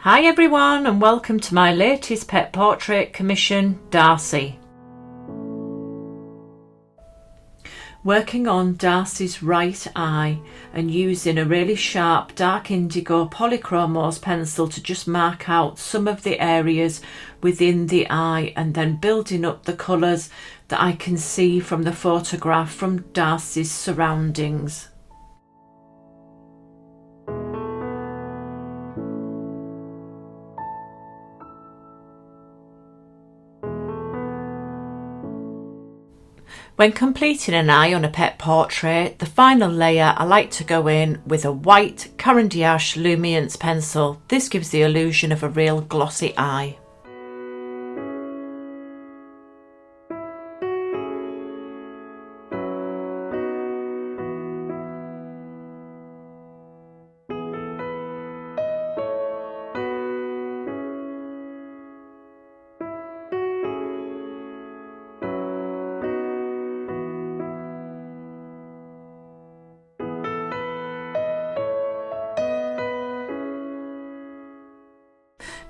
Hi everyone and welcome to my latest pet portrait commission, Darcie. Working on Darcie's right eye and using a really sharp dark indigo polychromos pencil to just mark out some of the areas within the eye and then building up the colours that I can see from the photograph from Darcie's surroundings. When completing an eye on a pet portrait, the final layer I like to go in with a white Carandache luminance pencil. This gives the illusion of a real glossy eye.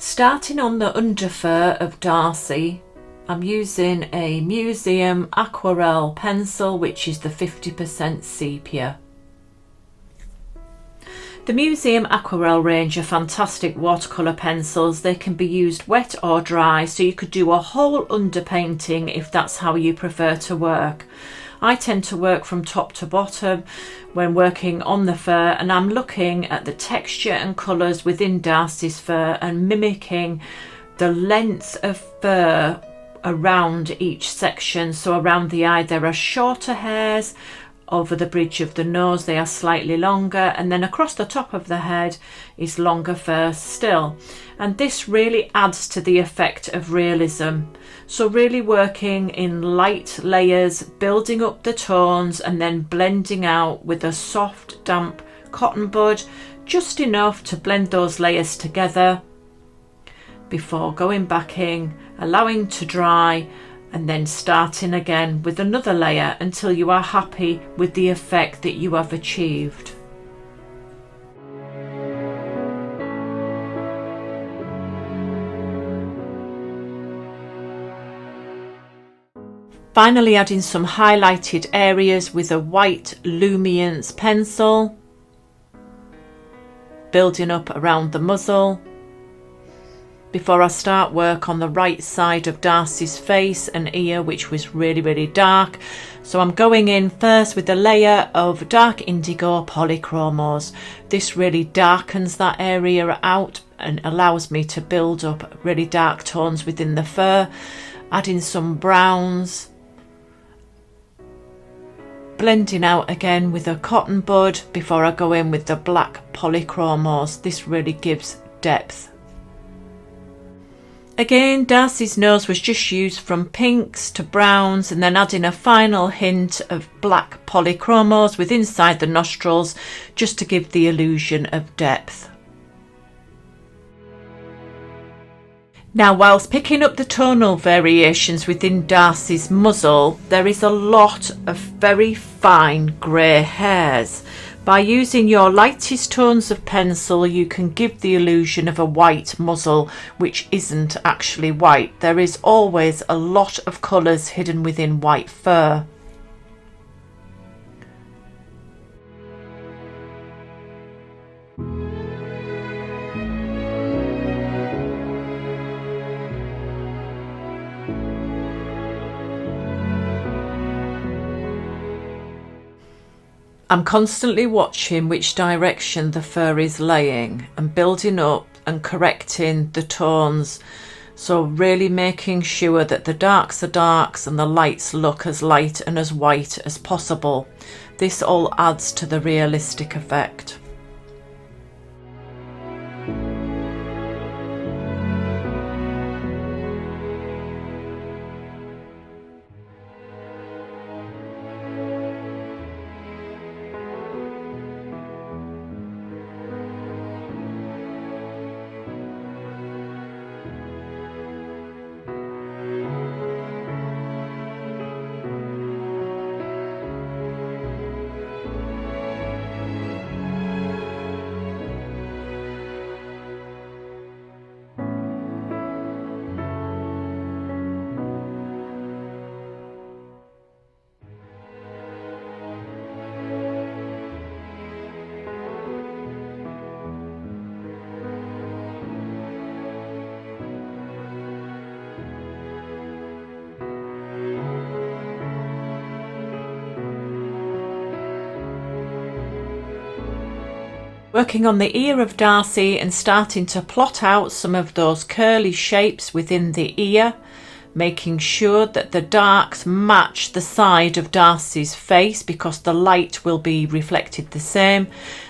Starting on the Underfur of Darcie, I'm using a Museum aquarelle pencil, which is the 50% sepia. The Museum aquarelle range are fantastic watercolour pencils. They can be used wet or dry, so you could do a whole underpainting if that's how you prefer to work. I tend to work from top to bottom when working on the fur, and I'm looking at the texture and colours within Darcie's fur and mimicking the length of fur around each section. So around the eye there are shorter hairs, over the bridge of the nose they are slightly longer, and then across the top of the head is longer fur still. And this really adds to the effect of realism. So really working in light layers, building up the tones and then blending out with a soft damp cotton bud, just enough to blend those layers together before going back in, allowing to dry, and then starting again with another layer until you are happy with the effect that you have achieved. Finally adding some highlighted areas with a white luminance pencil, building up around the muzzle, before I start work on the right side of Darcie's face and ear, which was really dark. So I'm going in first with a layer of dark indigo polychromos. This really darkens that area out and allows me to build up really dark tones within the fur, adding some browns, blending out again with a cotton bud before I go in with the black polychromos. This really gives depth. Again, Darcie's nose was just used from pinks to browns and then adding a final hint of black polychromos with inside the nostrils just to give the illusion of depth. Now, whilst picking up the tonal variations within Darcie's muzzle, there is a lot of very fine grey hairs. By using your lightest tones of pencil, you can give the illusion of a white muzzle, which isn't actually white. There is always a lot of colours hidden within white fur. I'm constantly watching which direction the fur is laying and building up and correcting the tones. So really making sure that the darks are darks and the lights look as light and as white as possible. This all adds to the realistic effect. working on the ear of Darcie and starting to plot out some of those curly shapes within the ear, making sure that the darks match the side of Darcie's face because the light will be reflected the same,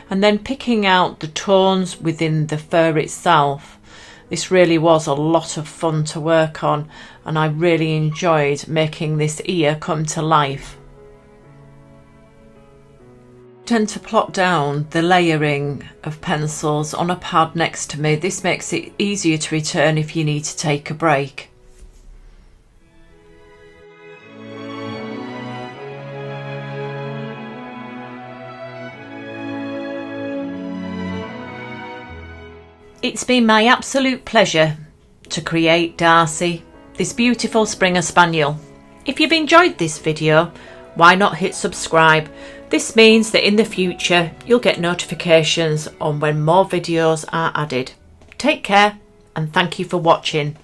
and then picking out the tones within the fur itself. This really was a lot of fun to work on, and I really enjoyed making this ear come to life. I tend to plot down the layering of pencils on a pad next to me. This makes it easier to return if you need to take a break. It's been my absolute pleasure to create Darcie, this beautiful Springer Spaniel. If you've enjoyed this video, why not hit subscribe? This means that in the future you'll get notifications on when more videos are added. Take care and thank you for watching.